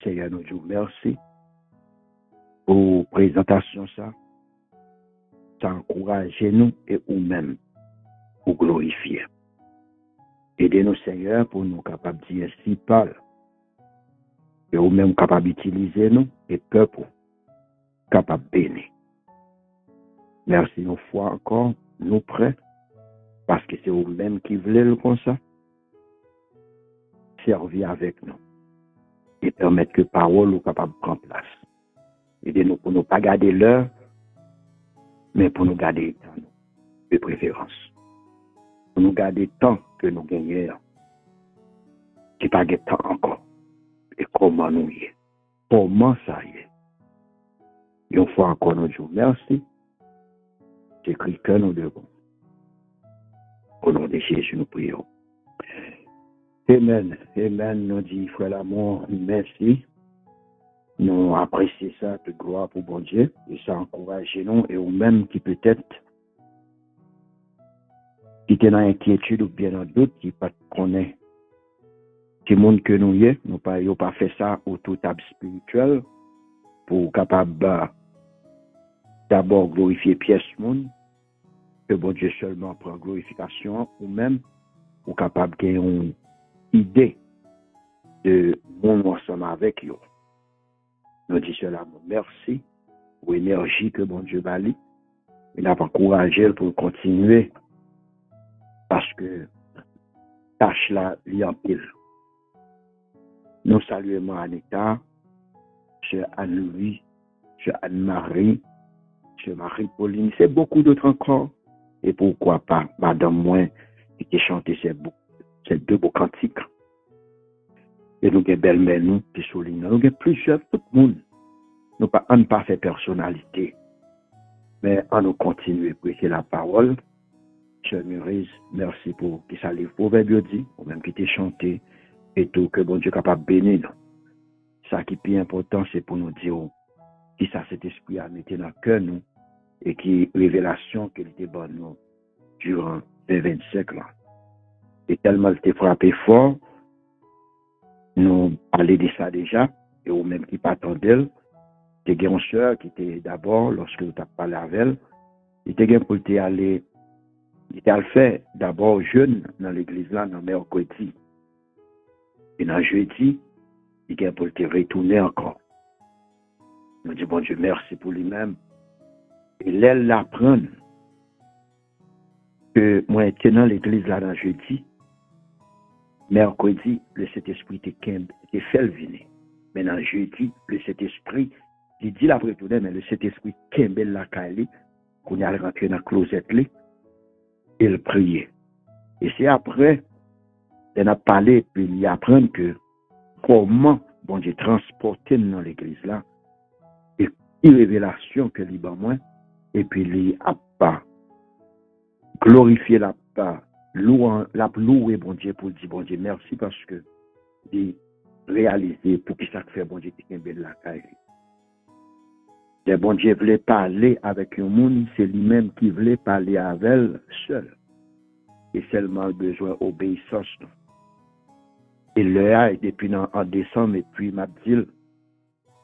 Seigneur, nous disons merci pour la présentation, ça encourage nous et nous-mêmes pour glorifier. Aidez-nous, Seigneur, pour nous capables de dire ainsi, parle. Et nous-mêmes capables d'utiliser nous et peuple capable de bénir. Merci une fois encore, nous prêts, parce que c'est vous-même qui voulez le comme ça. Servir avec nous et permettre que parole soit capable de prendre place. Aidez-nous pour ne pas garder l'heure, mais pour nous garder le temps de préférence. Pour nous garder le temps que nous gagnons, qui pas de temps encore. Et comment nous y est. Comment ça y est. Une fois encore, nous disons merci. J'écris que nous devons. Au nom de Jésus, nous prions. Amen. Amen. Nous dit, frère l'amour, merci. Nous apprécions ça, toute gloire pour bon Dieu. Et ça encourage nous et nous-mêmes qui peut-être, qui étaient dans l'inquiétude ou bien dans doute, qui pas connaît qui monde que nous y est, nous pas fait ça au tout table spirituel pour capable d'abord glorifier pièce monde, que bon Dieu seulement prend glorification ou même ou capable d'avoir une idée de monde ensemble avec eux. Nous disons cela, merci pour l'énergie que bon Dieu va lui. Il n'a pas encouragé pour continuer parce que tâche là, il y a en pile. Nous saluons Anita, M. Anne-Louis, M. Anne-Marie, M. Marie-Pauline, c'est beaucoup d'autres encore. Et pourquoi pas, Madame Moins, qui chanté ces deux beaux cantiques. Et nous avons belle-mère, nous, qui souligne. Nous avons plusieurs, tout le monde. Nous n'avons pas fait personnalité. Mais on nous continue à prêcher la parole. M. Murise, merci pour qui ça livre proverbe dit, ou même qui t'est chanté. Et tout, que bon Dieu est capable de bénir nous. Ça qui est plus important, c'est pour nous dire qui ça cet esprit a mis dans le cœur nous et qui révélation qu'il était bon nous durant les 25 ans. Et tellement il était frappé fort, nous parlons de ça déjà, et ou même qui pas attendait, il y a une soeur qui était d'abord, lorsque nous avons parlé avec elle, il était pour aller, il était fait d'abord jeune dans l'église là, dans mercredi. Et dans jeudi, il est pour te retourner encore. Nous disons, bon Dieu, merci pour lui-même. Et l'aile l'apprend que moi, j'étais dans l'église là dans jeudi, mercredi, le Saint-Esprit était fait venir. Mais dans jeudi, le Saint-Esprit, il dit la retourner, mais le Saint-Esprit kembel la kali, qu'on y a rentré dans la closette, et il priait. Et c'est après, il a parlé, puis il apprend que comment bon Dieu transporter dans l'église là, et une révélation que lui ban moins, et puis il a pas glorifié la part, louer bon Dieu pour dire bon Dieu merci parce que il réaliser pour qui ça fait bon Dieu qui est belle la caille. Le bon Dieu voulait parler avec un monde, c'est lui-même qui voulait parler avec elle seul. Et seulement besoin d'obéissance. Et là, depuis en décembre, et puis m'a dit,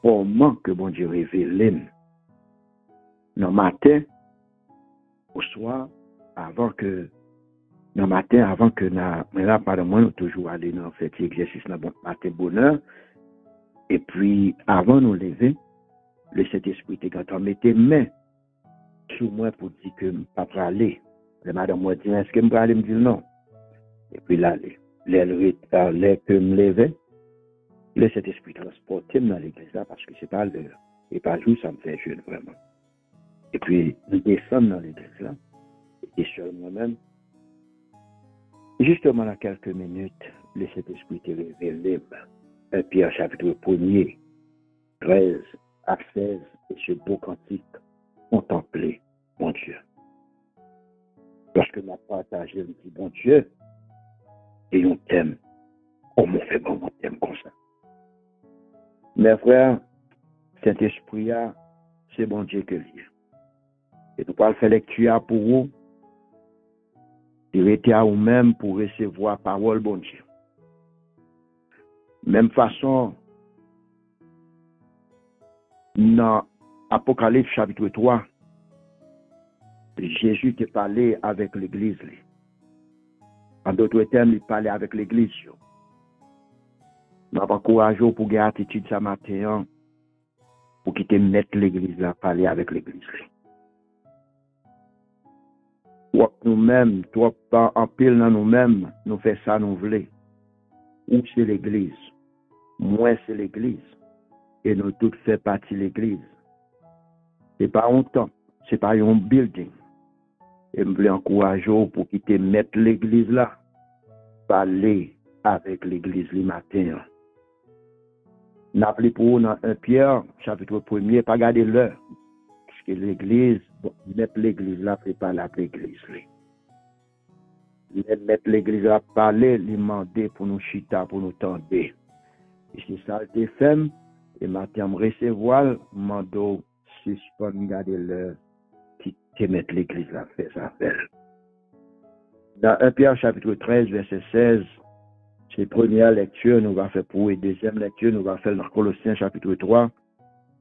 comment que bon Dieu révèle dans matin, au soir, avant que mais là, par moi, nous toujours aller dans cet exercice là, bon matin bonheur. Et puis, avant nous lever, le Saint-Esprit était quand on mettait main sur moi pour dire que je ne peux pas aller. Le madame m'a dit, est-ce que je peux aller? Me dit non. Et puis là, les que me levais, le Saint-Esprit transportait dans l'église là parce que c'est pas l'heure. Et pas jour, ça me fait jeune vraiment. Et puis, nous descendons dans l'église là, et seul moi-même. Justement, dans quelques minutes, le Saint-Esprit était révélé. Pierre chapitre 1er, 13 à 16, et ce beau cantique, contempler mon Dieu. Lorsque m'a partagé, je me dis, bon Dieu, et on t'aime, comment on fait bon, on t'aime comme ça. Mes frères, Saint-Esprit, c'est bon Dieu que lui. Et nous pas faire lecture pour vous, il était à vous-même pour recevoir parole bon Dieu. Même façon, dans Apocalypse chapitre 3, Jésus te parlait avec l'église. En d'autres termes, il parlait avec l'église. Je m'encourage pour garder attitude ce matin pour qu'il te mette l'église là, parler avec l'église. Nous-mêmes, toi, en pile dans nous-mêmes, nous faisons ça, nous voulons. Ou c'est l'église, moi c'est l'église, et nous tous faisons partie de l'église. Ce n'est pas un temps, ce n'est pas un building. Et je veux encourager pour qu'il te mette l'église là, parler avec l'église le matin. N'appelez pour nous dans 1 Pierre, chapitre 1er, pas garder l'heure. Parce que l'église, mettre l'église là, c'est pas l'appeler l'église. Mettre l'église là, parler, lui demander pour nous chita, pour nous tendre. Et c'est ça le fait. Et matin, me recevoir, mando suspend garder l'heure qui te mettre l'église là, fait ça faire. Dans 1 Pierre, chapitre 13, verset 16, c'est première lecture, nous va faire pour, et deuxième lecture, nous va faire dans Colossiens, chapitre 3,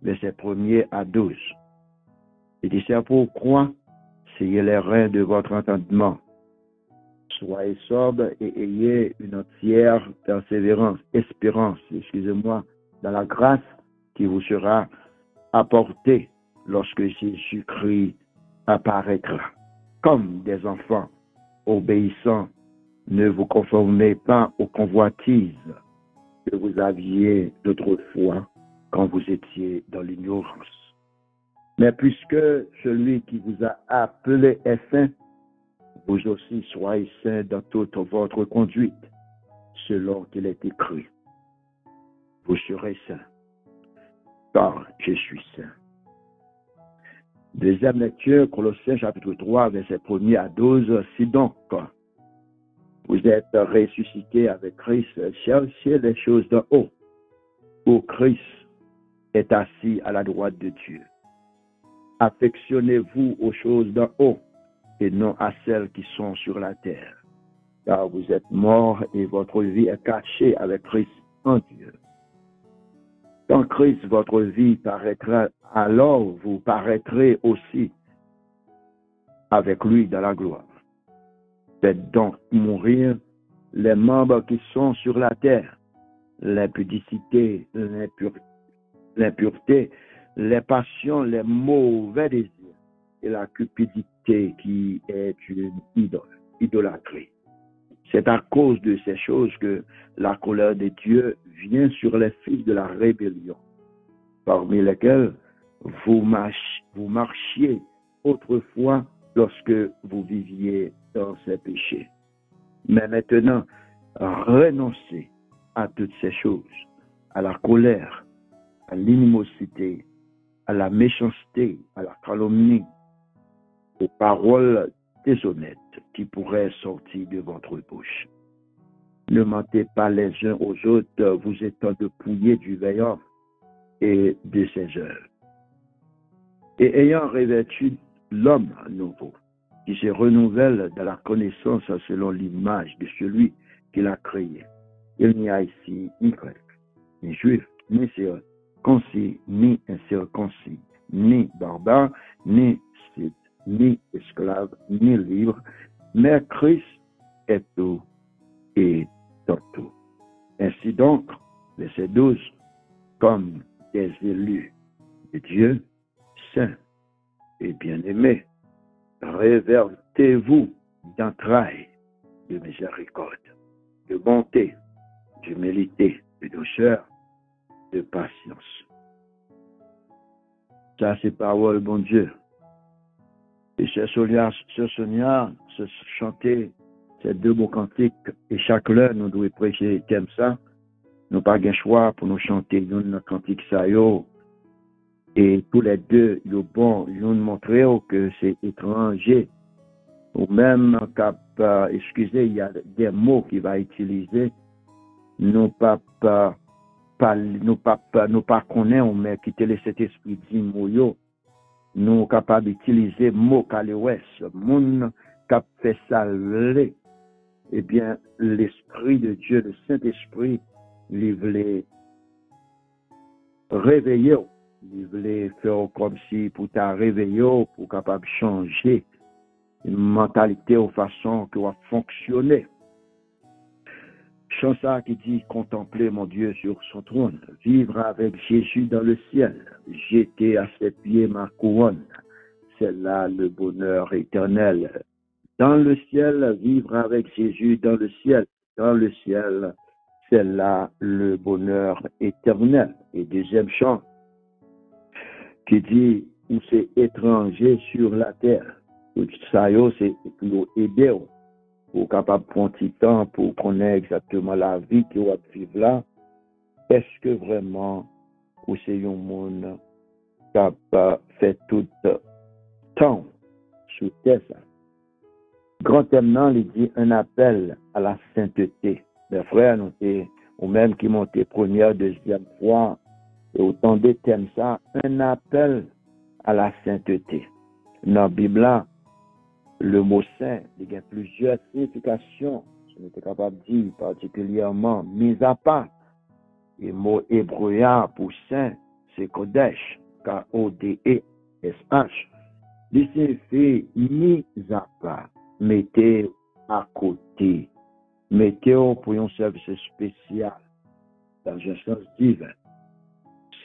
verset 1er à 12. Il dit, c'est pourquoi, ayez les reins de votre entendement. Soyez sobre et ayez une entière persévérance, espérance, excusez-moi, dans la grâce qui vous sera apportée lorsque Jésus-Christ apparaîtra. Comme des enfants obéissants, ne vous conformez pas aux convoitises que vous aviez d'autrefois quand vous étiez dans l'ignorance. Mais puisque celui qui vous a appelé est saint, vous aussi soyez saints dans toute votre conduite, selon qu'il est écrit. Vous serez saints, car je suis saint. Deuxième lecture, Colossiens chapitre 3, verset 1er à 12. Si donc, vous êtes ressuscités avec Christ, cherchez les choses d'en haut, où Christ est assis à la droite de Dieu. Affectionnez-vous aux choses d'en haut et non à celles qui sont sur la terre. Car vous êtes morts et votre vie est cachée avec Christ en Dieu. Quand Christ, votre vie, paraîtra, alors vous paraîtrez aussi avec lui dans la gloire. Faites donc mourir les membres qui sont sur la terre, l'impudicité, l'impureté, les passions, les mauvais désirs et la cupidité qui est une idolâtrie. C'est à cause de ces choses que la colère de Dieu vient sur les fils de la rébellion, parmi lesquels vous marchiez autrefois lorsque vous viviez dans ces péchés. Mais maintenant, renoncez à toutes ces choses, à la colère, à l'inimosité, à la méchanceté, à la calomnie, aux paroles déshonnêtes qui pourraient sortir de votre bouche. Ne mentez pas les uns aux autres, vous étant dépouillés du veillant et de ses œuvres. Et ayant revêtu l'homme nouveau, qui se renouvelle dans la connaissance selon l'image de celui qui l'a créé. Il n'y a ici ni grec, ni juif, ni circoncis, ni incirconcis, ni barbare, ni scythe, ni esclave, ni libre, mais Christ est tout et dans tout. Ainsi donc, verset 12, comme des élus de Dieu, saints et bien-aimés, révertez-vous d'entrailles de miséricorde, de bonté, d'humilité, de douceur, de patience. Ça, c'est parole, bon Dieu. Et ce Sonia, se chanter ces deux mots cantiques, et chaque heure, nous devons prêcher thème ça. Nous pas de choix pour nous chanter une cantique ça yo. Et tous les deux, ils bon, ils nous montrer que c'est étranger. Ou même, excusez, il y a des mots qu'il va utiliser. Nous pas connaissons, mais qui te laisse cet esprit dit moyo. Nous capables d'utiliser mots calewes, moun cap fait salver. Eh bien, l'esprit de Dieu, le Saint-Esprit, il voulait réveiller Il voulait faire comme si pour t'a réveiller, pour capable changer une mentalité ou façon que va fonctionner. Chansa qui dit contempler mon Dieu sur son trône, vivre avec Jésus dans le ciel, jeter à ses pieds ma couronne. C'est là le bonheur éternel. Dans le ciel, vivre avec Jésus dans le ciel. Dans le ciel, c'est là le bonheur éternel. Et deuxième chant qui dit où c'est étranger sur la terre. Ça, c'est pour aider, pour capable prendre un petit temps pour connaître exactement la vie que vous vivre là. Est-ce que vraiment, ou c'est un monde qui a fait tout temps sous terre ça? Grand thème, il dit un appel à la sainteté. Mes frères, nous ou même qui montaient première, deuxième fois, et autant de thèmes ça, un appel à la sainteté. Dans la Bible, le mot saint, il y a plusieurs significations. Je n'étais capable de dire particulièrement mis à part. Le mot hébreu pour saint, c'est Kodesh, K-O-D-E-S-H. Il signifie mis à part, mettez à côté, mettez pour un service spécial, dans un sens divin.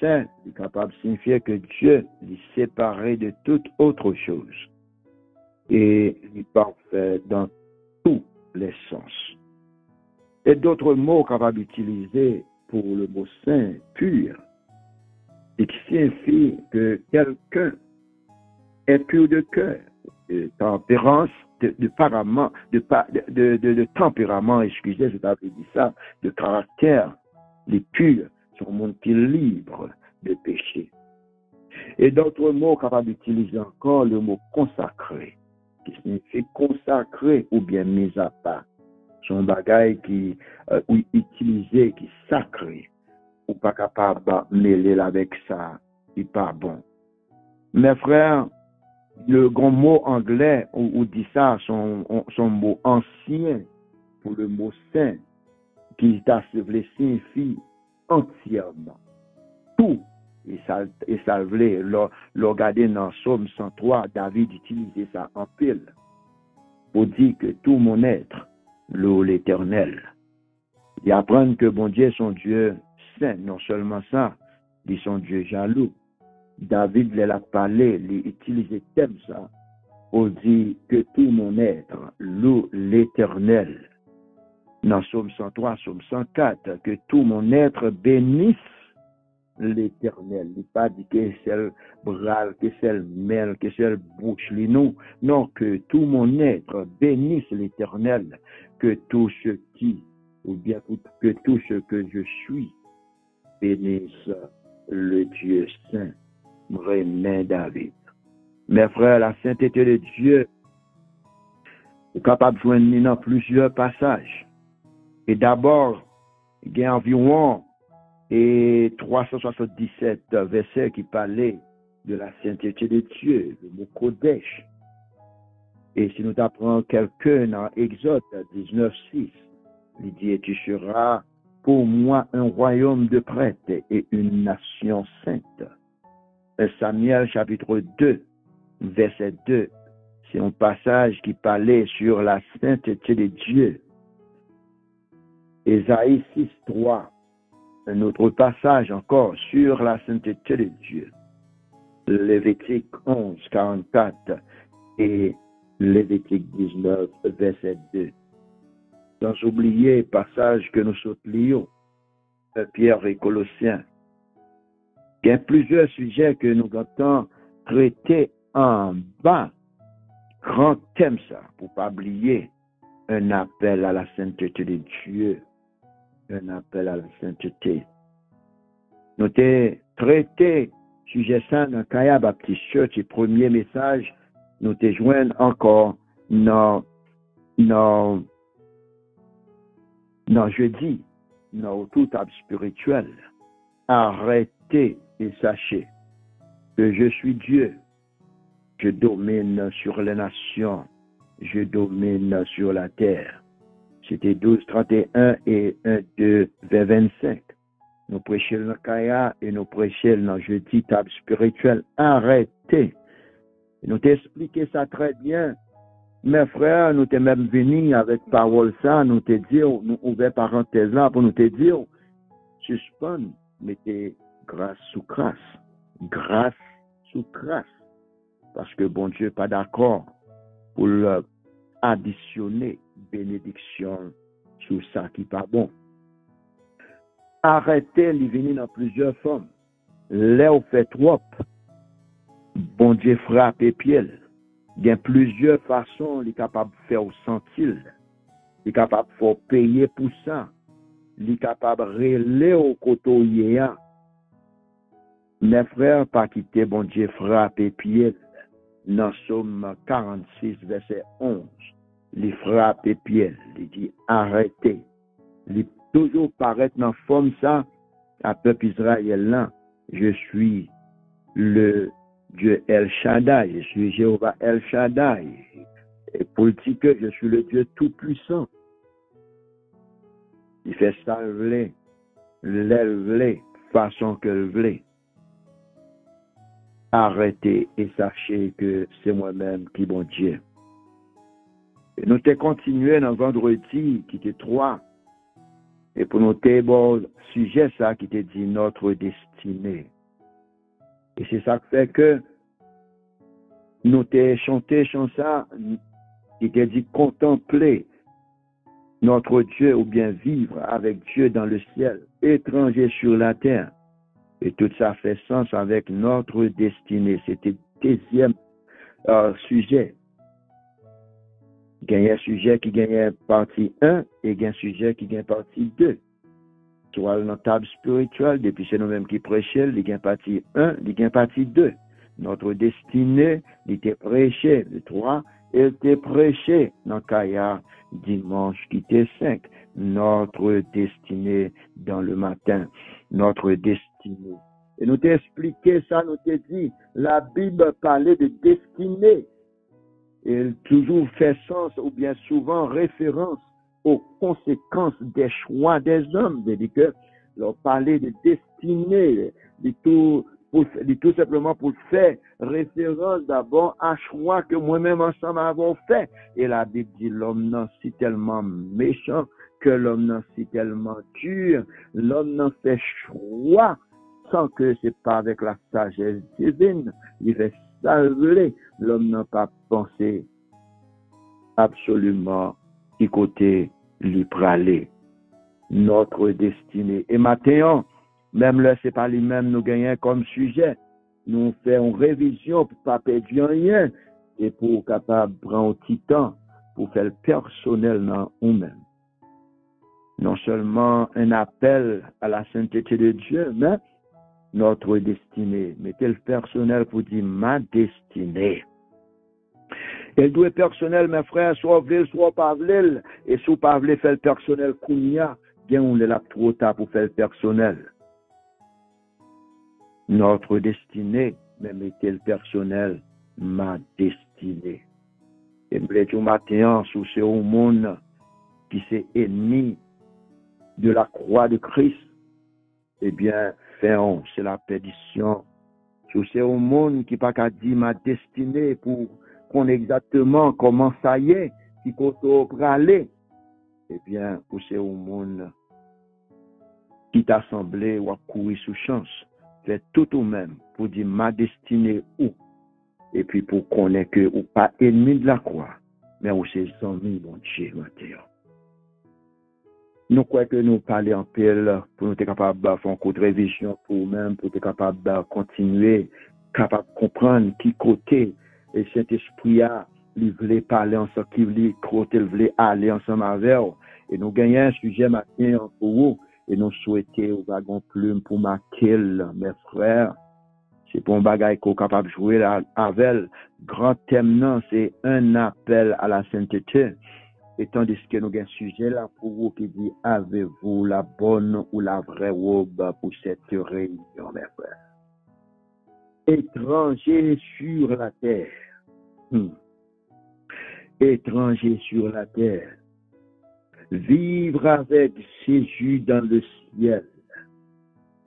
Saint est capable de signifier que Dieu est séparé de toute autre chose et il est parfait dans tous les sens. Et d'autres mots capables d'utiliser pour le mot saint, pur, et qui signifie que quelqu'un est pur de cœur, de tempérance, de tempérament, excusez, je t'avais dit ça, de caractère, les purs, sont un monde qui est libre de péché. Et d'autres mots capables d'utiliser encore le mot consacré, qui signifie consacré ou bien mis à part. Son bagage qui utilisé, qui sacré, ou pas capable de mêler avec ça, c'est pas bon. Mes frères, le grand mot anglais, ou dit ça, son mot ancien pour le mot saint, qui signifie entièrement. Tout. Et ça voulait, le regarder dans Psaume 103, David utilisait ça en pile, pour dire que tout mon être, l'éternel. Et apprendre que bon Dieu est son Dieu saint, non seulement ça, il est son Dieu jaloux. David l'a parlé, il utilisait thème ça, pour dire que tout mon être, loue l'éternel. Dans Psaume 103, Psaume 104, que tout mon être bénisse l'éternel. Il n'est pas dit que c'est le bras, que c'est le mêle, que c'est le bouche, non. Non, que tout mon être bénisse l'éternel, que tout ce qui, ou bien que tout ce que je suis, bénisse le Dieu saint. Vraiment David. Mes frères, la sainteté de Dieu est capable de joindre dans plusieurs passages. Et d'abord, il y a environ 377 versets qui parlaient de la sainteté de Dieu, le mot Kodesh. Et si nous apprenons quelqu'un dans Exode 19:6, il dit, tu seras pour moi un royaume de prêtres et une nation sainte. Samuel chapitre 2, verset 2, c'est un passage qui parlait sur la sainteté de Dieu. Ésaïe 6:3, un autre passage encore sur la sainteté de Dieu. Lévitique 11:44 et Lévitique 19, verset 2. Sans oublier le passage que nous lions, Pierre et Colossiens. Il y a plusieurs sujets que nous entendons traiter en bas. Grand thème ça, pour ne pas oublier un appel à la sainteté de Dieu. Un appel à la sainteté. Nous avons traité sujet ça dans Kaya Baptiste Church, le premier message, nous avons joint encore dans jeudi, dans tout âme spirituel. Arrêtez et sachez que je suis Dieu. Je domine sur les nations. Je domine sur la terre. C'était 12:31 et 1:2 vers 25. Nous prêchons dans Kaya et nous prêchons dans jeudi table spirituelle. Arrêtez. Et nous t'expliquons ça très bien. Mes frères, nous t'es même venus avec parole ça, nous te dire, nous ouvert parenthèse là pour nous te dire, suspend, mettez grâce sous grâce. Grâce sous grâce. Parce que bon Dieu pas d'accord pour additionner bénédiction sur ça qui pas bon. Arrêtez les venir dans plusieurs formes. Là où fait trop, bon Dieu frappe et pied. Il y a plusieurs façons, il est capable de faire sentir. Il est capable de faire payer pour ça. Il est capable de relayer au côté. Mes frères, pas quitter bon Dieu frappe et pied. Dans Somme 46, verset 11. Il frappe et pied. Il dit arrêtez. Il toujours paraître dans forme ça, à peuple Israël là. Je suis le Dieu El Shaddai, je suis Jéhovah El Shaddai. Et pour dire que je suis le Dieu tout-puissant. Il fait ça, l'élever, façon que le voulait. Arrêtez et sachez que c'est moi-même qui bon Dieu. Et nous t'ai continué dans vendredi qui était 3. Et pour nous t'ai bon sujet ça qui t'est dit notre destinée. Et c'est ça qui fait que nous t'ai chanté ça qui t'est dit contempler notre Dieu ou bien vivre avec Dieu dans le ciel, étranger sur la terre. Et tout ça fait sens avec notre destinée. C'était le deuxième sujet. Il y a un sujet qui gagne partie 1 et il y a un sujet qui gagne partie 2. Soit dans la table spirituelle, depuis c'est nous-mêmes qui prêchons, il y a partie 1, il y a partie 2. Notre destinée, il était prêché le 3, il était prêché dans Kaya dimanche qui était 5. Notre destinée dans le matin, notre destinée. Et nous t'ai expliqué ça, nous t'ai dit, la Bible parlait de destinée. Elle toujours fait sens ou bien souvent référence aux conséquences des choix des hommes. C'est-à-dire que leur parler de destinée, tout simplement pour faire référence d'abord à choix que moi-même ensemble avons fait. Et la Bible dit l'homme non si tellement méchant, que l'homme non si tellement dur, l'homme non fait choix sans que c'est pas avec la sagesse divine. Il fait salver, l'homme n'a pas pensé absolument qui côté lui praler. Notre destinée. Et maintenant, même là, c'est pas lui-même nous gagnons comme sujet. Nous faisons une révision pour pas perdre rien et pour capable prendre un petit temps pour faire le personnel dans nous-mêmes. Non seulement un appel à la sainteté de Dieu, mais notre destinée. Mettez le personnel pour dire ma destinée. Elle doit être personnel, mes frères, soit vle, soit pas vle. Et si vous pas vle faire le personnel kounya, bien on est là trop tard pour faire le personnel. Notre destinée, mais mettez le personnel, ma destinée. Et me dit au matin, sous ce monde qui s'est ennemi de la croix de Christ, eh bien, faisons, c'est la perdition. Sous ce monde qui pas qu'à dire ma destinée pour qu'on exactement comment ça y est, qui peut aller. Eh bien, pour ce monde qui t'a semblé ou a couru sous chance, fait tout ou même pour dire ma destinée où. Et puis pour connaître que ou pas ennemi de la croix, mais ou c'est amis, mon Dieu, maintenant. Nous croyons que nous parlons en pile pour nous être capables de faire une courte révision pour nous-mêmes, pour être capables de continuer, capable de comprendre qui côté et Saint-Esprit a, il voulait parler ensemble, qui voulait aller ensemble avec eux. Et nous gagnons un sujet maintenant pour vous et nous souhaitons au wagon plume pour marquer mes frères. C'est pour un bagage qu'on est capable de jouer avec. Grand thème, non, c'est un appel à la sainteté. Et tandis que nous avons un sujet là pour vous qui dit avez-vous la bonne ou la vraie robe pour cette réunion, mes frères? Étranger sur la terre. Étranger sur la terre. Vivre avec Jésus dans le ciel.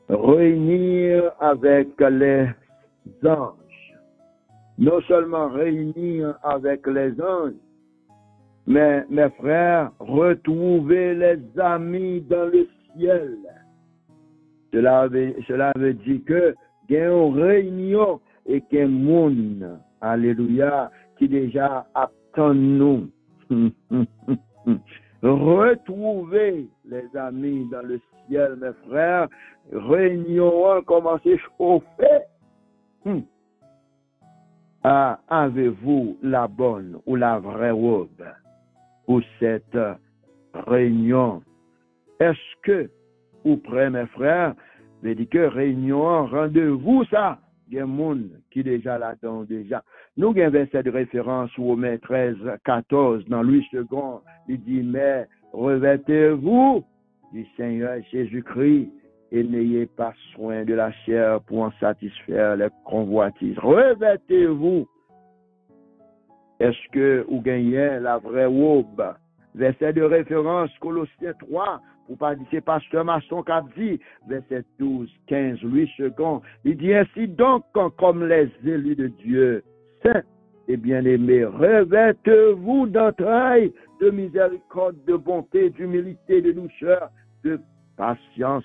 réunir avec les anges. Non seulement réunir avec les anges, mais mes frères, retrouver les amis dans le ciel. Cela veut dire que il y a une réunion et qu'il y a un monde, alléluia, qui déjà attend nous. Retrouver les amis dans le ciel, mes frères, réunion, commencez à chauffer. Avez-vous la bonne ou la vraie robe pour cette réunion? Est-ce que, ou près, mes frères, veut dire que réunion, rendez-vous, ça, il y a un monde qui déjà là-dedans déjà. Nous avons un verset de référence Romains 13, 14, dans Louis II, il dit, mais revêtez-vous du Seigneur Jésus-Christ et n'ayez pas soin de la chair pour en satisfaire les convoitises. Revêtez-vous. Est-ce que vous gagnez la vraie robe? Verset de référence, Colossiens 3, pour pas dire, c'est Pasteur Masson qui a dit, verset 12, 15, 8 secondes. Il dit ainsi donc, comme les élus de Dieu, saints et bien-aimés, revêtez-vous d'entrailles, de miséricorde, de bonté, d'humilité, de douceur, de patience.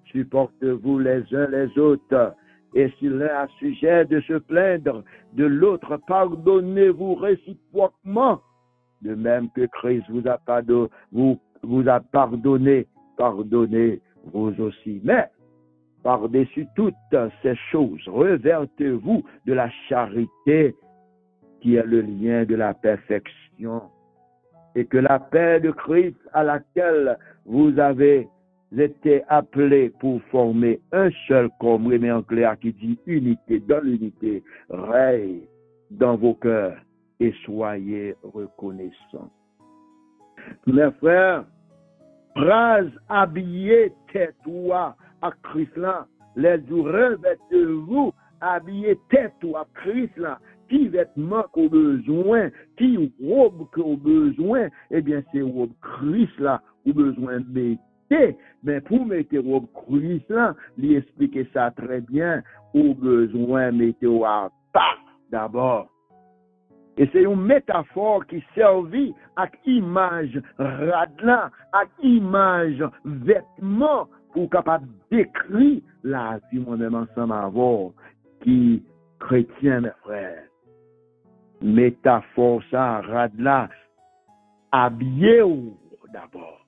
Supportez-vous les uns les autres. Et si l'un a sujet de se plaindre de l'autre, pardonnez-vous réciproquement. De même que Christ vous a pardonné, pardonnez-vous aussi. Mais, par-dessus toutes ces choses, revêtez-vous de la charité qui est le lien de la perfection. Et que la paix de Christ à laquelle vous avez été appelés pour former un seul corps, mais en clair qui dit unité, dans l'unité, règne dans vos cœurs et soyez reconnaissants. Mes frères, phrase habillez tête-toi à Christ là, les jours revêtez-vous, habillez tête-toi à Christ là, qui vêtements qu'au besoin, qui robe qu'au besoin, eh bien c'est robe Christ là, au besoin de mais pour mettre robe Christ là, lui expliquer ça très bien, au besoin mettez à pas d'abord. Et c'est une métaphore qui servit à image radlan, à image vêtement pour capable décrire la vie moi-même ensemble avant qui chrétien mes frères. Métaphore ça radlan habillé d'abord.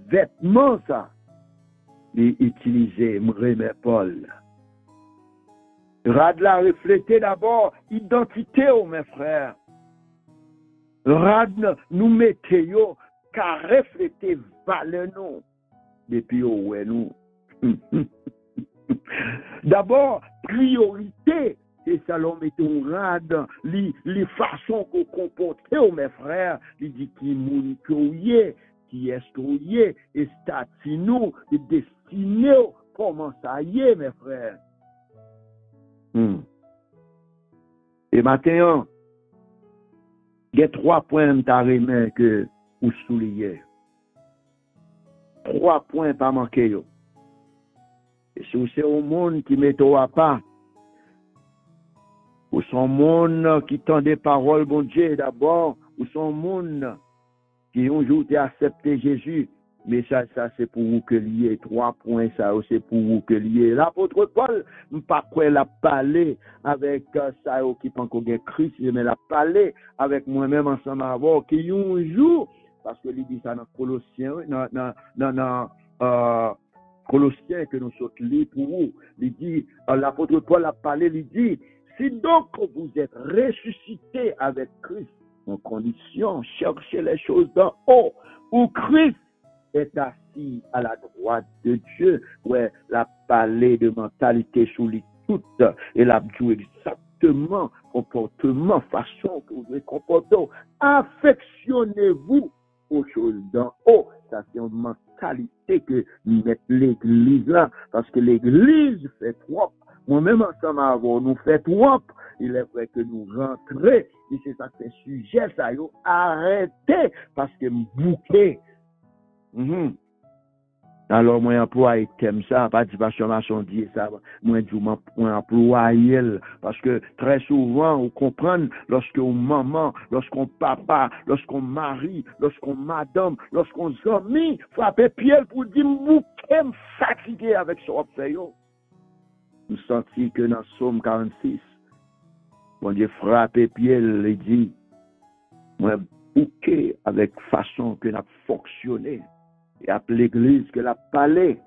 Vêtements ça les utiliser Mrémé Paul. Radla reflétait d'abord identité mes frères. Rad nous mettons qu'à refléter valeur nous depuis où nous. D'abord priorité et ça l'on mettons rad les façons qu'on comporte mes frères, il dit qui moun qui est et statino et destiné comment ça y est mes frères. Et maintenant, il y a 3 points que vous soulignez. 3 points pas manquer. Et si c'est au monde qui met au pas, ou son monde qui tend des paroles, bon Dieu, d'abord, ou son monde qui un jour accepté Jésus, mais ça c'est pour vous que lié. 3 points, ça c'est pour vous que lié. L'apôtre Paul, pas quoi l'a parlé avec ça qui pense qu'on est Christ, mais l'a parlé avec moi-même ensemble avant, qui un jour, parce que il dit ça dans Colossiens, Colossiens que nous sommes lus pour vous. Il dit, l'apôtre Paul a parlé, il dit, si donc vous êtes ressuscité avec Christ, en condition, cherchez les choses d'en haut, où Christ est assis à la droite de Dieu, ouais, la parlé de mentalité sous les toutes, et la dit exactement comportement, façon que vous devez comporter. Affectionnez-vous aux choses d'en haut. Ça, c'est une mentalité que nous mettons l'église là, parce que l'église fait trop. Moi-même, ensemble avant, nous fait trop. Il est vrai que nous rentrons, et c'est ça que c'est sujet, ça y est, arrêtez, parce que bouquet. Alors, moi, emploie thème ça, participation maçon dit ça, moi, je emploie parce que très souvent, on comprend, lorsqu'on maman, lorsqu'on papa, lorsqu'on mari, lorsqu'on madame, lorsqu'on ami, frappe pied pour dire, m'bouquet, fatigué avec son fait. Nous sentons que dans Somme 46, bon Dieu frappe pied, il dit, moi, bouquet avec façon que n'a fonctionné. Et à l'église que la palais,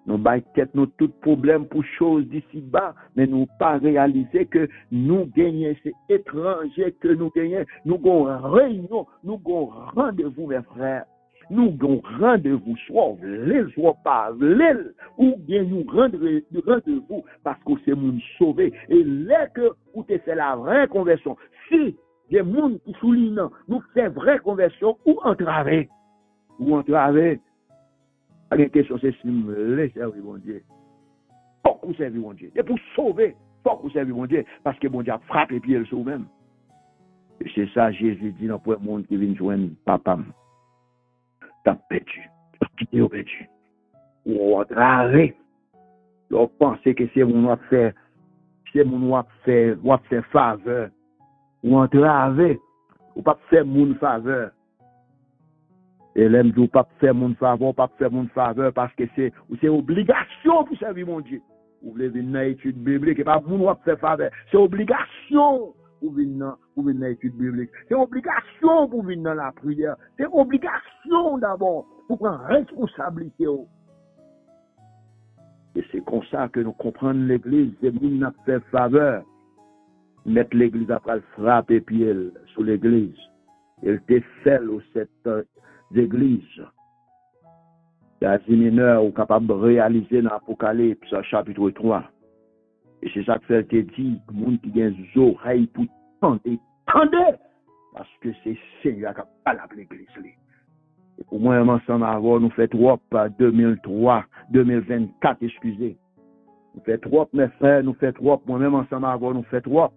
nous baillons tête nous tout problème pour choses d'ici bas, mais nous pas réaliser que nous gagnons, c'est étranger que nous gagnons, nous avons réunion, nous avons rendez-vous, mes frères. Nous avons rendez-vous, soit l'île, soit pas l'île, ou bien nous rendez-vous parce que c'est nous sauver. Et là que vous te fait la vraie conversion, si des gens qui soulignent, nous fait vraie conversion, ou entraver. Ou entraver. La question, c'est si nous voulons servir mon Dieu. Faut que vous servir mon Dieu. Et pour sauver, faut que vous servir mon Dieu. Parce que mon Dieu a frappé pied sur vous-même. Et c'est ça, Jésus dit dans le monde qui vient joindre papa. T'as perdu. T'as quitté, perdu. Ou entraver. On pense que c'est mon noir faire. C'est mon noir faire faveur. Ou entraver. Ou pas faire mon faveur. Et l'aime ou pas faire mon faveur, pas faire mon faveur parce que c'est obligation pour servir mon Dieu. Vous voulez venir dans l'étude biblique et pas vouloir faire faveur. C'est obligation pour venir dans l'étude biblique. C'est obligation pour venir dans la prière. C'est obligation d'abord pour prendre responsabilité. Et c'est comme ça que nous comprenons l'église. C'est nous qui fait faveur. Mettre l'église après le frapper pied sur l'église. Elle te fait cette église. Les mineurs sont capables de réaliser dans l'Apocalypse chapitre 3. Et c'est ça que fait te dit, le monde qui a des oreilles pour tendre, parce que c'est Seigneur qui a parlé à l'église. Et pour moi, ensemble avant, nous fait trop 2024, excusez. Nous fait trop, mes frères, nous fait trop. Moi-même ensemble avant, nous fait trop.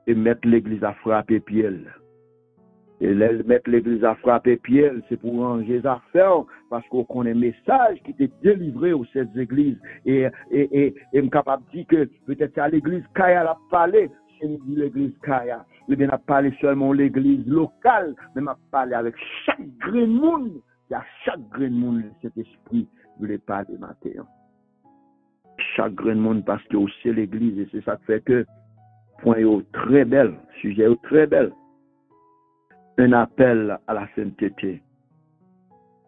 Et mettre l'église à frapper pied. Et mettre l'église à frapper pied, c'est pour ranger les affaires, parce qu'on connaît le message qui était délivré aux cette églises. Et me capable de dire que peut-être c'est à l'église Kaya l'a parlé, c'est l'église Kaya. Mais bien, n'a parlé seulement l'église locale, mais m'a parlé avec chaque grain de monde. Il y a chaque grain de monde, cet esprit voulait parler matin. Chaque grain de monde, parce que c'est l'église, et c'est ça qui fait que, point est très belle, sujet est très belle. Un appel à la sainteté.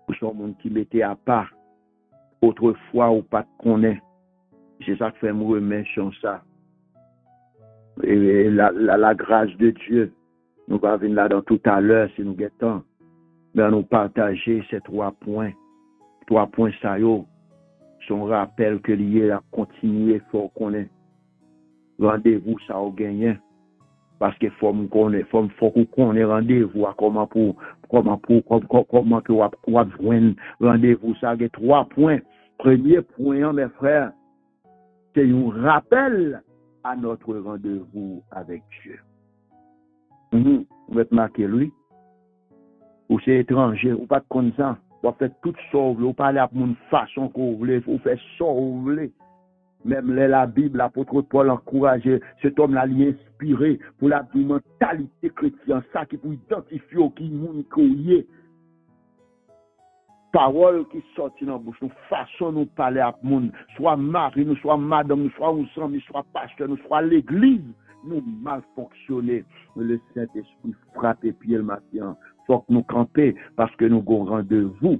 Pour ce monde qui mettait à part, autrefois ou pas de connaît. C'est ça qui fait me remettre sur ça. Et la grâce de Dieu, nous allons venir là dans tout à l'heure si nous guettons. Mais nous partager ces 3 points. 3 points ça yo. Son rappel que lié à continuer, faut qu'on ait. Rendez-vous ça au gagné. Parce que faut qu'on ait rendez-vous à comment que joindre rendez-vous ça a 3 points. Premier point, mes frères, c'est un rappel à notre rendez-vous avec Dieu. Vous êtes marqué lui. Ou c'est étranger, ou pas comme ça. Vous faites tout ça, vous parlez à une façon que vous voulez, vous faites ça, vous voulez. Même la Bible, l'apôtre Paul encourageait cet homme-là, l'inspirer pour la mentalité chrétienne, ça qui pour identifier qui moun est. Parole qui sortent dans la bouche, nous façon nous parler à monde, soit mari, nous soit madame, nous soit ensemble, soit pasteur, nous soit l'église, nous mal fonctionner. Le Saint-Esprit frappe et pied le matin. Faut que nous camper parce que nous avons rendez-vous.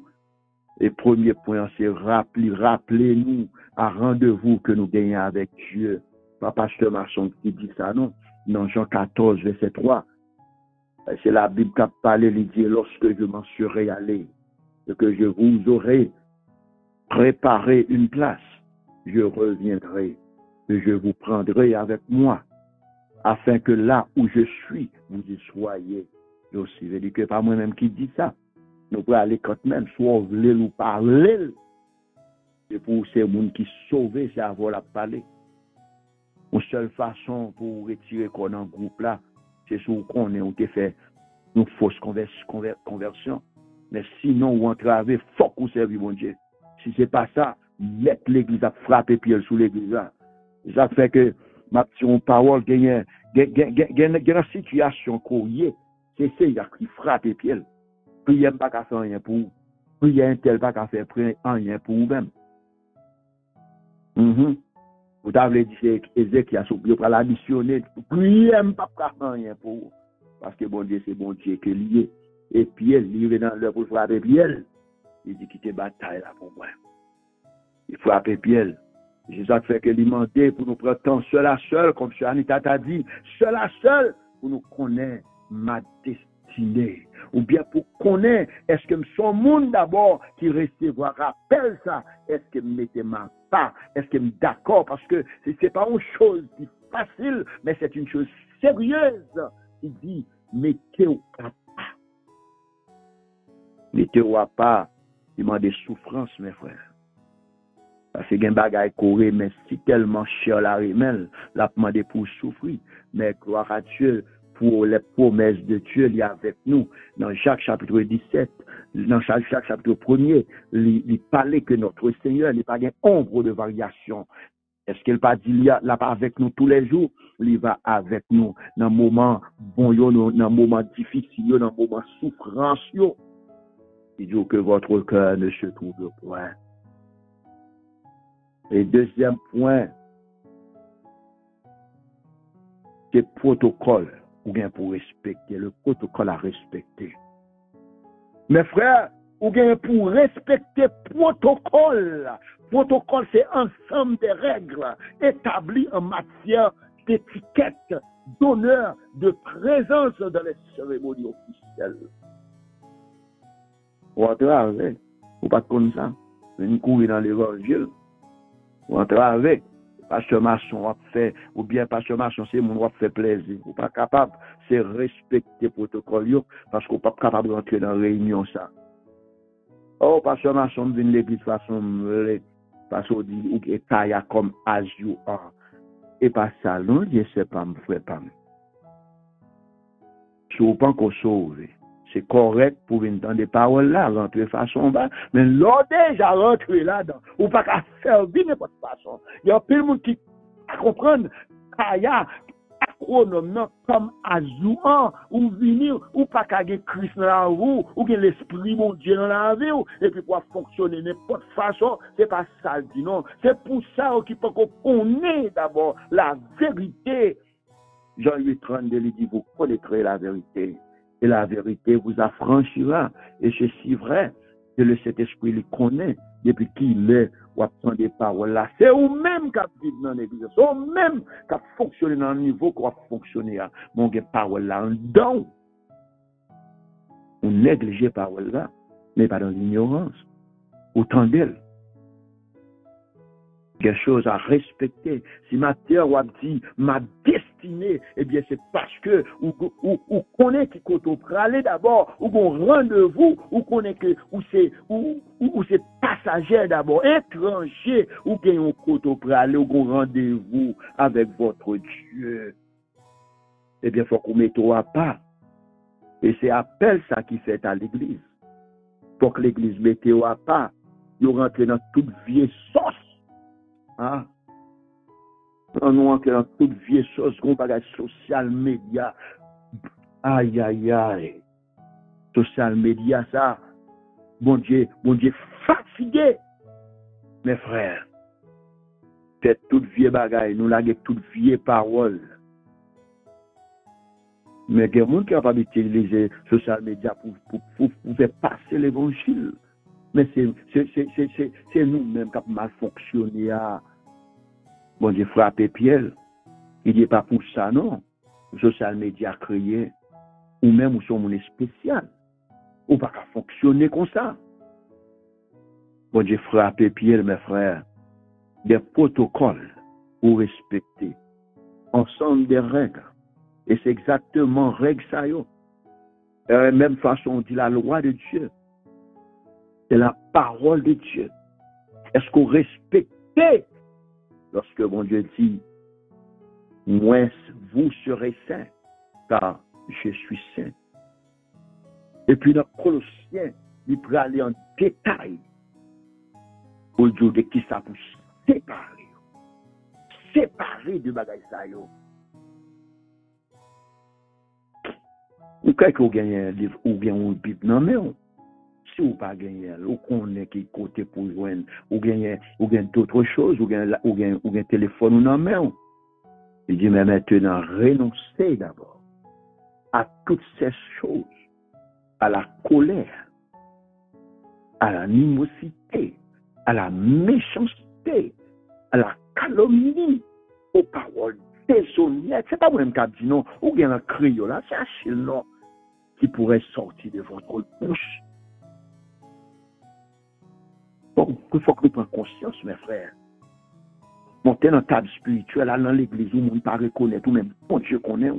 Et premier point, c'est rappelez-nous à rendez-vous que nous gagnons avec Dieu. Pas pasteur Masson qui dit ça, non. Dans Jean 14, verset 3. C'est la Bible qui a parlé, il dit, lorsque je m'en serai allé, et que je vous aurai préparé une place, je reviendrai et je vous prendrai avec moi, afin que là où je suis, vous y soyez aussi. Je dis que pas moi-même qui dit ça. Nous pouvons aller quand même, soit vous voulez nous parler. Et pour ces gens qui sauvent, c'est avoir la parler. Une seule façon pour retirer qu'on en groupe là, c'est sur qu'on est, on te fait une fausse conversion. Mais sinon, ou entraver, faut qu'on serve mon Dieu. Si c'est pas ça, mettre l'église à frapper pied sous l'église là. Ça fait que ma petite parole gagne une situation courrier, c'est ça qui frappe pied. Prière pas qu'à faire rien pour prière tel pas qu'à faire rien pour vous-même. Vous avez dit c'est Ézéchiel il va l'additionner prière pas qu'à faire rien pour vous. Parce que bon Dieu c'est bon Dieu qui est lié et puis il livré dans l'heure pour frapper pied. Il dit qu'il te bataille là pour moi. Il frappe pied. C'est ça qui fait que l'imandé pour nous prendre temps seul à seul, comme M. Anita t'a dit, seul à seul, pour nous connaître ma destinée. Ou bien pour connaître, est-ce que son monde d'abord qui recevra, rappelle ça, est-ce que me mettez ma part, est-ce que me d'accord, parce que c'est pas une chose qui est facile, mais c'est une chose sérieuse. Il dit, mettez-vous à part. Mettez-vous à part, il m'a des souffrances, mes frères. Parce que gen bagay coré, mais si tellement cher la remel, la demandé pour souffrir. Mais gloire à Dieu pour les promesses de Dieu, il est avec nous. Dans Jacques chapitre 17, dans Jacques chapitre 1er, il parlait que notre Seigneur n'est pas une ombre de variation. Est-ce qu'il pas dit, il est là avec nous tous les jours? Il va avec nous dans moment bon, dans moment difficile, dans moment souffrance. Il dit que votre cœur ne se trouve point. Et deuxième point, c'est protocole ou bien pour respecter, le protocole à respecter. Mes frères, ou bien pour respecter protocole. Protocole, c'est ensemble des règles établies en matière d'étiquette, d'honneur, de présence dans les cérémonies officielles. Vous entrez avec, vous pas comme ça, vous courir dans l'évangile. Ou entrer avec, pasteur maçon fait, ou bien pasteur maçon, c'est mon droit fait plaisir. Ou pas capable, c'est respecter le protocole, parce qu'on n'est pas capable d'entrer dans la réunion, ça. Oh, pasteur maçon, vient l'église façon, parce qu'on dit, ou qu'il y a comme as you are. Et pas ça, non, je ne sais pas, me frère, pas. Si vous pas qu'on sauve. C'est correct pour entendre des paroles là, rentrer de façon bas, mais l'autre déjà rentré là-dedans, ou pas qu'à servir n'importe façon. Il y a plein de monde qui comprennent Kaya, acronome comme Azouan, ou venir, ou pas qu'à Christ dans vous, ou que l'esprit mon Dieu dans la vie, et puis pour fonctionner n'importe façon, c'est pas ça le dit non. C'est pour ça qu'il faut qu'on connaisse d'abord la vérité. Jean 8:32, il dit, vous connaîtrez la vérité. Et la vérité vous affranchira. Et c'est si vrai que le Saint-Esprit le connaît depuis qu'il est ou apprend des paroles là. C'est vous-même qui vivez dans l'église. C'est vous-même qui fonctionnez dans le niveau qu'on va fonctionner. Mon parole là, en don. On néglige les paroles là, mais pas dans l'ignorance. Autant d'elles. Quelque chose à respecter. Si ma terre ou dit ma destinée, eh bien c'est parce que ou connaît qui côté praler d'abord, ou qu'on rendez-vous, ou connaît que ou c'est passager d'abord, étranger, ou qu'on un côté praler, ou qu'on rendez-vous avec votre Dieu. Eh bien faut qu'on mette à part. Et c'est appel ça qui fait à l'église. Pour que l'église mette à part, nous rentre dans toute vieille sauce. Ah, on entre dans toute vieille chose qu'on parle social média. Aïe, aïe, aïe. Social média, ça. Bon Dieu, fatigué. Mes frères, c'est toute vieille bagaille, nous l'avons toute vieille parole. Mais il y a des gens qui sont capables d'utiliser social média pour faire passer l'évangile. Mais c'est nous-mêmes qui avons mal fonctionné. Bon Dieu, frappé pied. Il n'est pas pour ça, non. Social media créé, ou même ou son monde spécial. Ou pas qu'à fonctionner comme ça. Bon Dieu, frappé pied, mes frères. Des protocoles pour respecter. Ensemble des règles. Et c'est exactement règle ça, yo. De la même façon, on dit la loi de Dieu. C'est la parole de Dieu. Est-ce qu'on respecte lorsque mon Dieu dit, moi, vous serez saints, car je suis saint. Et puis dans Colossiens, il peut aller en détail pour le dire de qui ça pour séparer de bagaille ça yo. Ou quelqu'un qui gagne un livre ou bien un Bible non mais si ou pas gagner ou connaît qui côté pour joindre ou gagne d'autres choses ou gagne téléphone ou non mais il dit mais maintenant renoncez d'abord à toutes ces choses, à la colère, à l'animosité, à la méchanceté, à la calomnie, aux paroles déshonnêtes. C'est pas moi-même qui a dit non, ou bien un crayon là, c'est Achille non, qui pourrait sortir de votre bouche. Bon, il faut que nous prenions conscience, mes frères. Monter dans la table spirituelle, aller dans l'église où on ne pas reconnaître, ou même, bon Dieu connaît,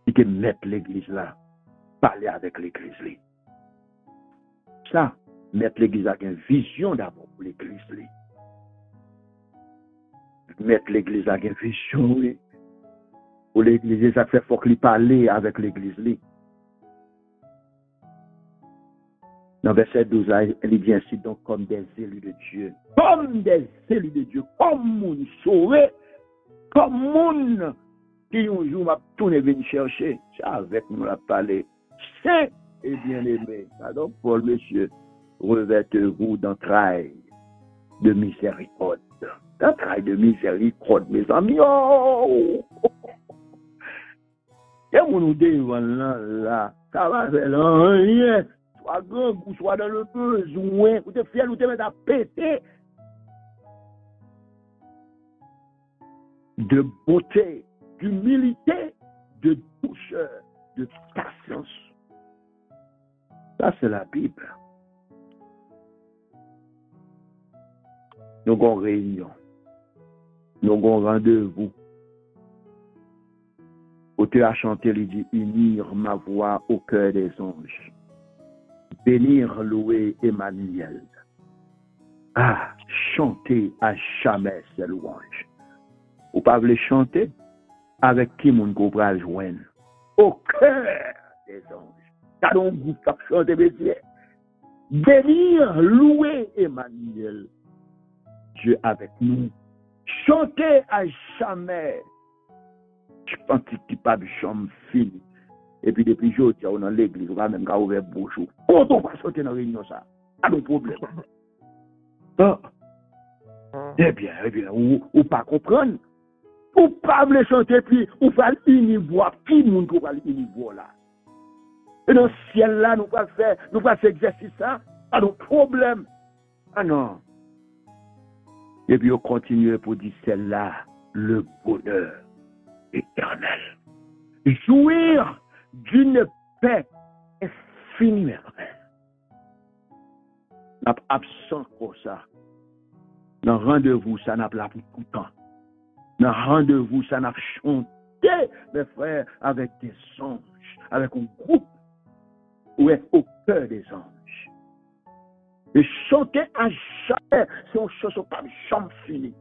et que mettre l'église là, parler avec l'église là. Ça, mettre l'église avec une vision d'abord pour l'église là. Mettre l'église avec une vision, oui. Pour l'église, ça fait faut qu'il parle avec l'église là. Dans verset 12, il dit ainsi, donc, comme des élus de Dieu, comme moun sauvé, comme moun qui un jour m'a tourné venir chercher, c'est avec nous la parler. Saint et bien-aimé, pardon, Paul, monsieur, revêtez-vous d'entrailles de miséricorde. D'entrailles de miséricorde, mes amis. Oh! Et mon nous devant là, ça va faire rien. Soit grand ou soit dans le besoin, ou te fier, ou te mettre à péter. De beauté, d'humilité, de douceur, de patience. Ça, c'est la Bible. Nous avons réunion. Nous avons rendez-vous. Auteur a chanté, il dit, unir ma voix au cœur des anges. Bénir, louer Emmanuel. Ah, chanter à jamais ces louanges. Vous pouvez chanter avec qui mon groupe va joindre. Au cœur des anges. T'as donc vous chanter, monsieur. Bénir, louer Emmanuel. Dieu avec nous. Chanter à jamais. Je pense qu'il pas de chambre fini. Et puis depuis jour, tu es dans l'église, on va même ouvrir bouche. Quand on va sauter dans la réunion, ça, pas de problème. Ah. Eh bien, ou pas comprendre. Ou pas me chanter, puis ou faire l'univoix. Qui monde pour faire l'univoix là? Et dans le ciel là, nous va faire exercice ça, pas de problème. Ah non. Et puis on continue pour dire c'est là le bonheur éternel. Jouir d'une paix infinie, mes frères. N'a pas absent comme ça. Dans rendez-vous, ça n'a pas pour tout le temps. Dans rendez-vous, ça n'a chanté, mes frères, avec des anges, avec un groupe, ouais, au cœur des anges. Et chanter à jamais, c'est une chanson pas de chambre finie.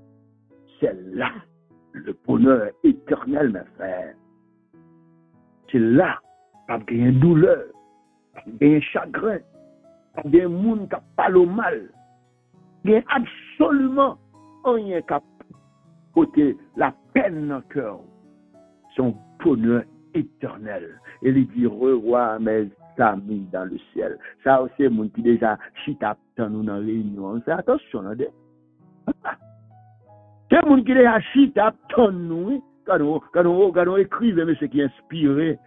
C'est là le bonheur éternel, mes frères. C'est là, pas de douleur, pas de chagrin, pas de monde qui parle au mal. Il n'y a absolument rien qui côté la peine dans le cœur. Son bonheur éternel. Et il dit revoir mes amis dans le ciel. Ça aussi, c'est monde qui déjà chita dans nous dans la réunion. Fais attention, là. C'est monde qui déjà chita dans nous. Quand on écrivait, mais ce qui est inspiré.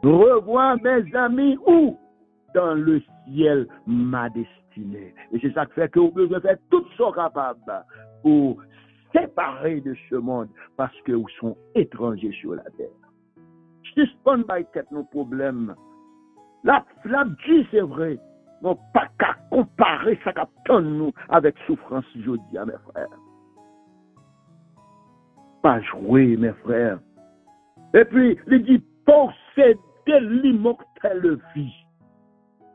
Revoir mes amis où? Dans le ciel, ma destinée. Et c'est ça qui fait que vous devez faire tout ce capable pour séparer de ce monde parce que vous sont étrangers sur la terre. Suspendre by tête nos problèmes. La vie, c'est vrai. Non, pas qu'à comparer ça qu'à nous avec souffrance aujourd'hui, mes frères. Pas jouer, mes frères. Et puis, il dit, posséder l'immortelle vie.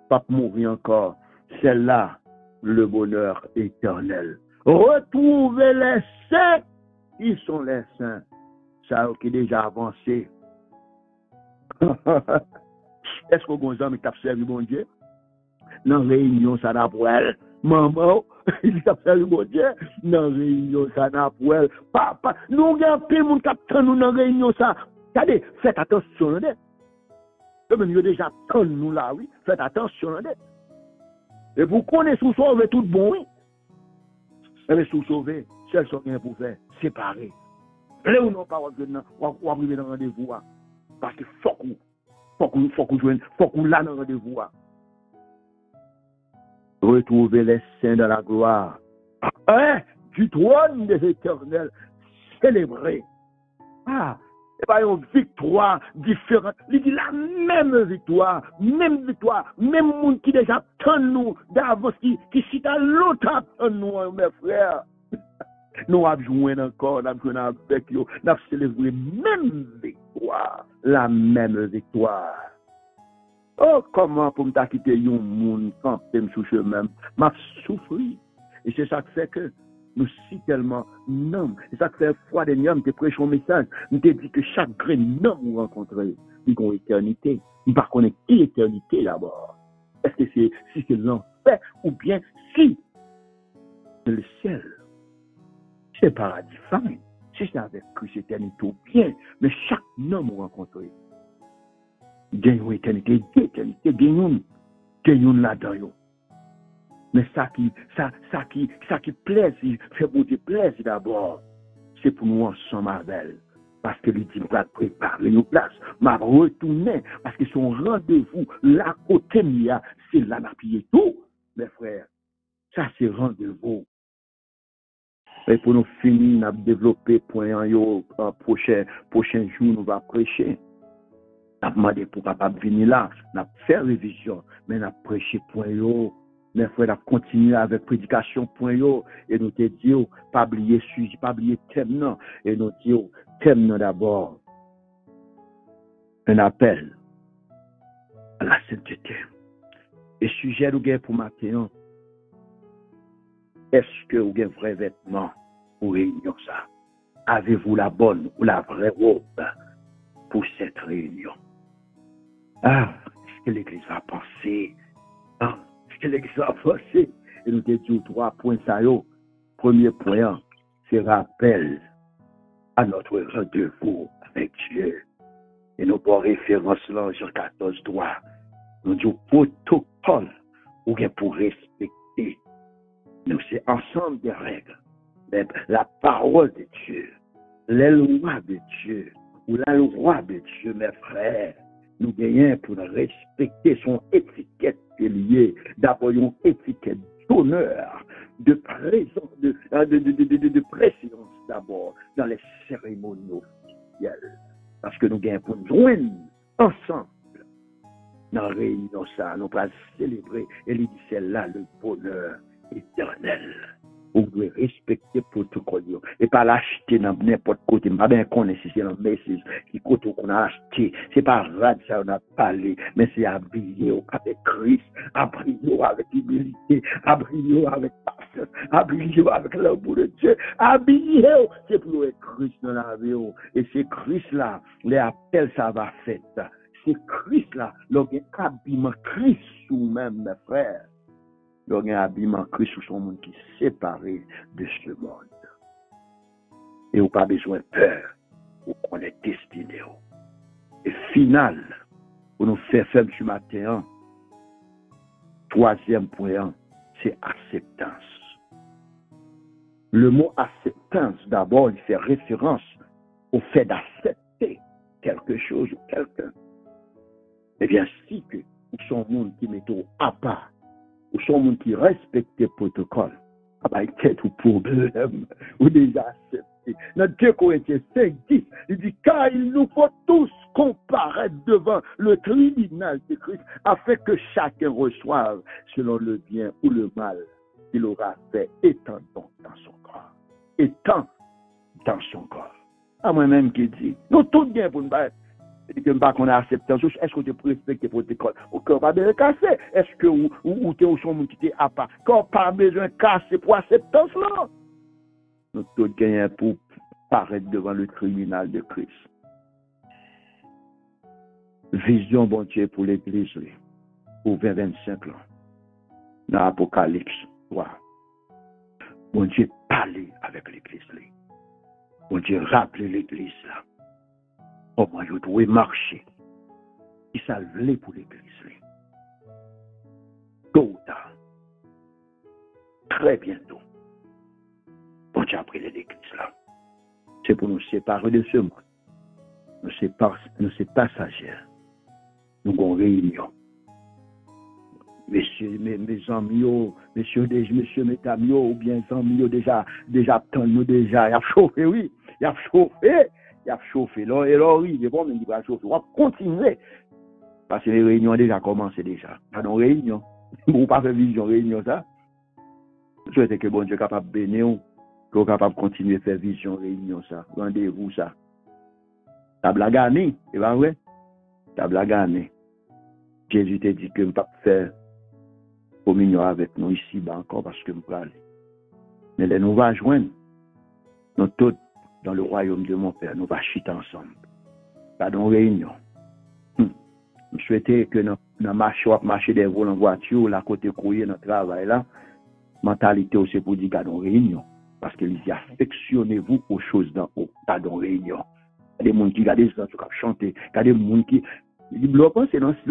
Pas mourir encore. C'est là le bonheur éternel. Retrouver les saints. Ils sont les saints. Ça qui est déjà avancé. Est-ce que vos hommes t'a servi, mon Dieu? Dans la réunion, ça n'a pas. Maman, Il a fait le bon Dieu. Dans la réunion, ça n'a pas. Papa, nous avons pris mon capitaine nous dans la réunion, ça. Regardez, faites attention, là. Comme nous déjà tant nous là, oui. Faites attention, là. Et vous connaissez sous sauver tout bon, oui. Mais sous sauver, seul ce qu'on pour faire, séparer. Là où nous parlons de nous, on va arriver dans le rendez-vous. Parce que faut qu'on là dans le rendez-vous. Retrouver les saints dans la gloire. Hein? Du trône des éternels. Célébrer. Ah, c'est pas une victoire différente. Il dit la même victoire, même monde qui déjà attend nous d'avance, qui cite à l'autre attend nous, mes frères. Nous avons joué encore, nous avons joué avec eux, nous avons célébré même victoire, la même victoire. Oh, comment pour me quitter un monde camper sous chemin, m'a souffri. Et c'est ça qui fait que nous si tellement noms. C'est ça qui fait foi des noms, te prêchons un message. Nous te dit que chaque grain nom nous rencontrer, nous avons éternité. Nous ne connaissons pas qui éternité d'abord. Est-ce que c'est si c'est l'enfer ou bien si c'est le ciel? C'est le paradis fin. Si c'est avec Christ éternité ou bien, mais chaque nom nous rencontrer. Gagnons éternité, gagnons là-dedans. Mais ça qui plaise, fait bon Dieu plaise d'abord, c'est pour nous ensemble avec elle. Parce que lui dit, va préparer nos places, m'a retourné, parce que son rendez-vous, là, côté mia, c'est là, n'a pillé tout, mes frères. Ça, c'est rendez-vous. Et pour nous finir, nous avons développé point en prochain jour, nous va prêcher. Nous avons demandé pour papa venir là, nous avons fait révision, mais nous avons prêché point yo. Mes frères, nous avons continué avec prédication point yo, et nous te dit, pas oublier sujet, pas oublier thème non, et nous dit, thème non d'abord, un appel à la sainteté. Et sujet nous gagne pour matin, est-ce que vous avez un vrai vêtement pour réunion ça? Avez-vous la bonne ou la vraie robe pour cette réunion? Ah, est-ce que l'Église va penser? Ah, est-ce que l'Église va penser? Et nous te disons 3 points ça yo. Premier point, c'est rappel à notre rendez-vous avec Dieu. Et nous avons référence là, Jean 14, 3. Nous disons protocole ou bien pour respecter. Nous, c'est ensemble des règles. Mais la parole de Dieu, les lois de Dieu, ou la loi de Dieu, mes frères, nous gagnons pour respecter son étiquette liée. D'abord, une étiquette d'honneur, de présence, de préséance d'abord dans les cérémonies officielles. Parce que nous gagnons pour nous joindre ensemble dans la réunion, ça, nous allons célébrer, et il dit c'est là le bonheur éternel. Vous devez respecter le protocole et pas l'acheter dans n'importe côté. Pas bien qu'on est si c'est un message qui côté qu'on a acheté. C'est pas rad ça on a parlé, mais c'est habillé avec Christ, habillé avec humilité, habillé avec patience, habillé avec l'amour de Dieu, habillé c'est pour être Christ dans la vie. Et c'est Christ là, les appels ça va faire. C'est Christ là, l'habillement Christ nous-mêmes, mes frères. Il y a un habillement Christ sur son monde qui est séparé de ce monde. Et vous n'avez pas besoin de peur. Vous connaissez destiné. Et final, pour nous faire faire ce matin, troisième point, c'est acceptance. Le mot acceptance, d'abord, il fait référence au fait d'accepter quelque chose ou quelqu'un. Eh bien, si que nous sommes monde qui met à part, ou sont gens qui respectent le protocole, il y a tout problème, ou déjà accepté. Dans 2 Corinthiens 5, 10, il dit, car il nous faut tous comparaître devant le tribunal de Christ, afin que chacun reçoive selon le bien ou le mal qu'il aura fait, étant donc dans son corps. Étant dans son corps. À moi-même qui dit, nous tous bien pour nous battre. Et que qu'on a acceptance, est-ce que tu peux respecter le protocole? Ou qu'on pas besoin de casser? Est-ce que ou tu es au son qui t'es à part? Qu'on pas besoin de casser pour acceptance là? Nous tous gagnons pour paraître devant le tribunal de Christ. Vision bon Dieu pour l'Église, pour 20-25 ans. Dans l'Apocalypse 3. Bon Dieu, parler avec l'église. Bon Dieu, rappeler l'église là. Comment je dois marcher. Il ça voulait pour l'église. Tôt ou tard. Très bientôt. Bon Dieu, après l'église là. C'est pour nous séparer de ce monde. Nous sommes passagers. Nous avons réunion. Messieurs, mes amis, messieurs, mes amis, ou bien amis, déjà, nous déjà, il a chauffé, oui, il a chauffé, là, et là, oui, mais bon, mais il va chauffer, on va continuer, parce que les réunions ont déjà commencé déjà, pardon, réunion, vous pas faire vision, réunion, ça, je souhaite que bon Dieu est capable de bénir, qu'on est capable de continuer à faire vision, réunion, ça, rendez-vous, ça, t'as blagé, c'est pas vrai, t'as blagé, Jésus t'a dit que je ne peux pas faire communion avec nous ici encore parce que nous parlons. Mais là, nous allons joindre, nous tous, dans le royaume de mon Père, nous allons chiter ensemble. Pas dans réunion. Je souhaitais que nous marchions des vols en voiture, la côté courrier, notre travail là, mentalité aussi pour dire qu'à dans réunion. Parce qu'il dit affectionnez-vous aux choses d'en haut, pas dans réunion. Il y a des gens qui regardent des gens qui chantent, il y a des gens qui. Le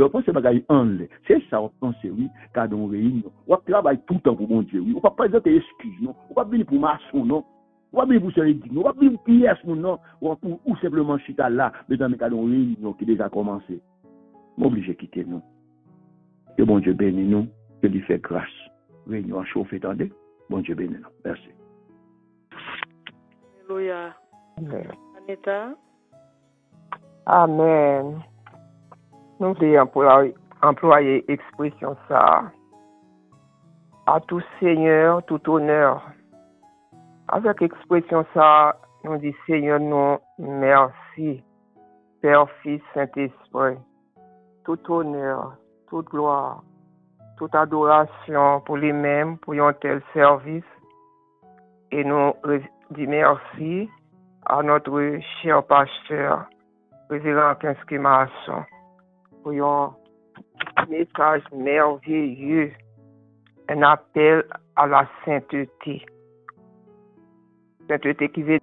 pensée bagage en c'est ça on pense oui quand on réunion on travaille tout le temps pour mon Dieu oui on pas présenter excuse non on pas venir pour maçon non on pas venir pour se dire non on pas venir pour pièce non ou simplement chita là mais dans mes cas on réunion qui déjà commencé m'obligé quitter nous que bon Dieu bénisse nous que lui fait grâce réunion chauffe attendez bon Dieu bénisse nous merci. Alléluia. Anita. Amen. Nous voulons employer l'expression ça. À tout Seigneur, tout honneur. Avec l'expression ça, nous disons Seigneur, nous merci. Père, Fils, Saint-Esprit. Tout honneur, toute gloire, toute adoration pour les mêmes, pour un tel service. Et nous disons merci à notre cher pasteur, président Kinskimasson. Pour un message merveilleux, un appel à la sainteté. Sainteté qui veut